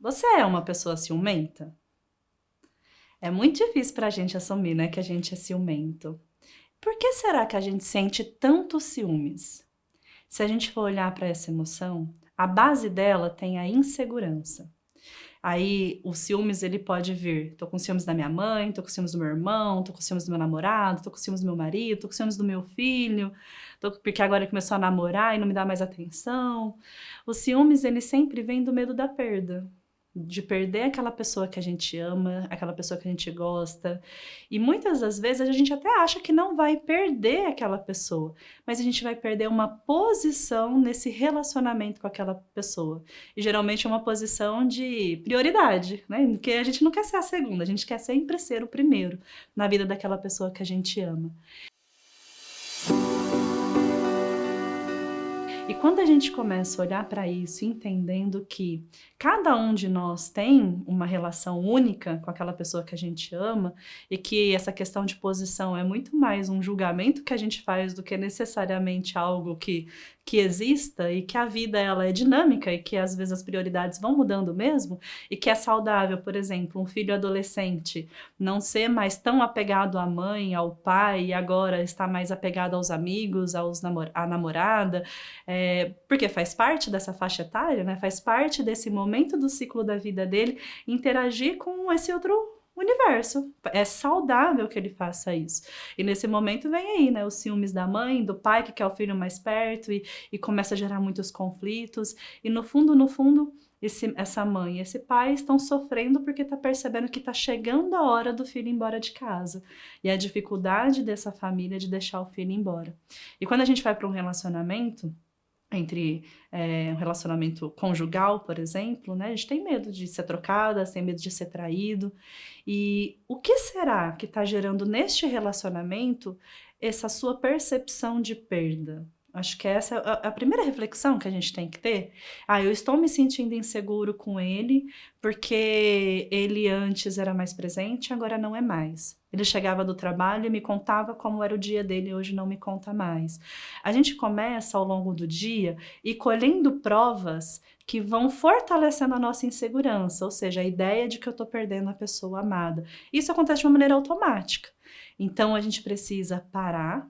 Você é uma pessoa ciumenta? É muito difícil pra gente assumir, né, que a gente é ciumento. Por que será que a gente sente tantos ciúmes? Se a gente for olhar para essa emoção, a base dela tem a insegurança. Aí o ciúmes ele pode vir, tô com ciúmes da minha mãe, tô com ciúmes do meu irmão, tô com ciúmes do meu namorado, tô com ciúmes do meu marido, tô com ciúmes do meu filho, porque agora ele começou a namorar e não me dá mais atenção. O ciúmes ele sempre vem do medo da perda, de perder aquela pessoa que a gente ama, aquela pessoa que a gente gosta. E muitas das vezes a gente até acha que não vai perder aquela pessoa, mas a gente vai perder uma posição nesse relacionamento com aquela pessoa. E geralmente é uma posição de prioridade, né? Porque a gente não quer ser a segunda, a gente quer sempre ser o primeiro na vida daquela pessoa que a gente ama. E quando a gente começa a olhar para isso, entendendo que cada um de nós tem uma relação única com aquela pessoa que a gente ama, e que essa questão de posição é muito mais um julgamento que a gente faz do que necessariamente algo que exista, e que a vida ela é dinâmica e que às vezes as prioridades vão mudando mesmo, e que é saudável, por exemplo, um filho adolescente não ser mais tão apegado à mãe, ao pai, e agora está mais apegado aos amigos, à namorada, porque faz parte dessa faixa etária, né? Faz parte desse momento do ciclo da vida dele interagir com esse outro universo. É saudável que ele faça isso. E nesse momento vem aí, né? Os ciúmes da mãe, do pai que quer o filho mais perto e começa a gerar muitos conflitos. E no fundo, essa mãe e esse pai estão sofrendo porque tá percebendo que tá chegando a hora do filho ir embora de casa. E a dificuldade dessa família de deixar o filho embora. E quando a gente vai para um relacionamento, entre um relacionamento conjugal, por exemplo, né? A gente tem medo de ser trocada, tem medo de ser traído. E o que será que está gerando neste relacionamento essa sua percepção de perda? Acho que essa é a primeira reflexão que a gente tem que ter. Eu estou me sentindo inseguro com ele porque ele antes era mais presente, agora não é mais. Ele chegava do trabalho e me contava como era o dia dele, hoje não me conta mais. A gente começa ao longo do dia e colhendo provas que vão fortalecendo a nossa insegurança, ou seja, a ideia de que eu estou perdendo a pessoa amada. Isso acontece de uma maneira automática. Então a gente precisa parar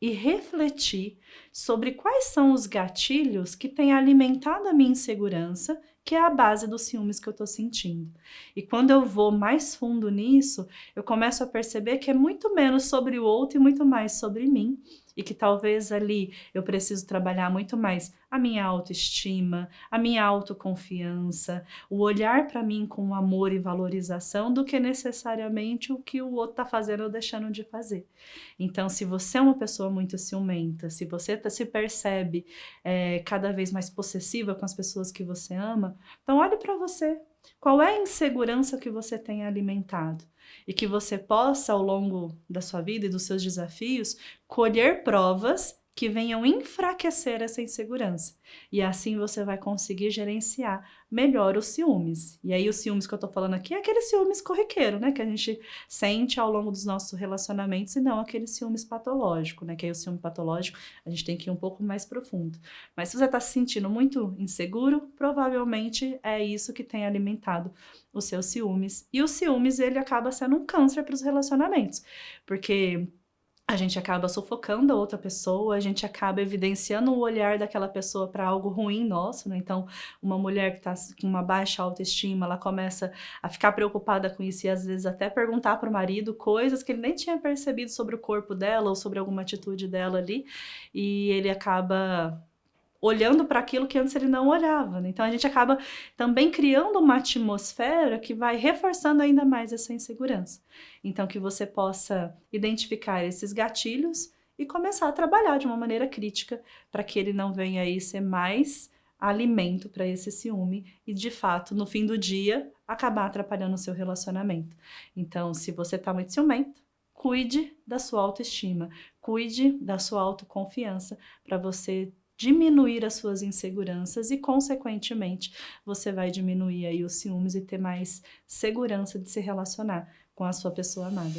e refletir sobre quais são os gatilhos que têm alimentado a minha insegurança, que é a base dos ciúmes que eu estou sentindo. E quando eu vou mais fundo nisso, eu começo a perceber que é muito menos sobre o outro e muito mais sobre mim, e que talvez ali eu preciso trabalhar muito mais a minha autoestima, a minha autoconfiança, o olhar para mim com amor e valorização, do que necessariamente o que o outro está fazendo ou deixando de fazer. Então, se você é uma pessoa muito ciumenta, se você se percebe cada vez mais possessiva com as pessoas que você ama, então olhe para você. Qual é a insegurança que você tem alimentado? E que você possa, ao longo da sua vida e dos seus desafios, colher provas que venham enfraquecer essa insegurança. E assim você vai conseguir gerenciar melhor os ciúmes. E aí os ciúmes que eu tô falando aqui é aquele ciúmes corriqueiro, né? Que a gente sente ao longo dos nossos relacionamentos, e não aquele ciúmes patológico, né? Que aí o ciúme patológico a gente tem que ir um pouco mais profundo. Mas se você tá se sentindo muito inseguro, provavelmente é isso que tem alimentado os seus ciúmes. E o ciúmes, ele acaba sendo um câncer para os relacionamentos. Porque a gente acaba sufocando a outra pessoa, a gente acaba evidenciando o olhar daquela pessoa para algo ruim nosso, né? Então, uma mulher que está com uma baixa autoestima, ela começa a ficar preocupada com isso e às vezes até perguntar para o marido coisas que ele nem tinha percebido sobre o corpo dela ou sobre alguma atitude dela ali, e ele acaba olhando para aquilo que antes ele não olhava, né? Então a gente acaba também criando uma atmosfera que vai reforçando ainda mais essa insegurança. Então que você possa identificar esses gatilhos e começar a trabalhar de uma maneira crítica para que ele não venha aí ser mais alimento para esse ciúme e, de fato, no fim do dia, acabar atrapalhando o seu relacionamento. Então, se você está muito ciumento, cuide da sua autoestima, cuide da sua autoconfiança para você diminuir as suas inseguranças e, consequentemente, você vai diminuir aí os ciúmes e ter mais segurança de se relacionar com a sua pessoa amada.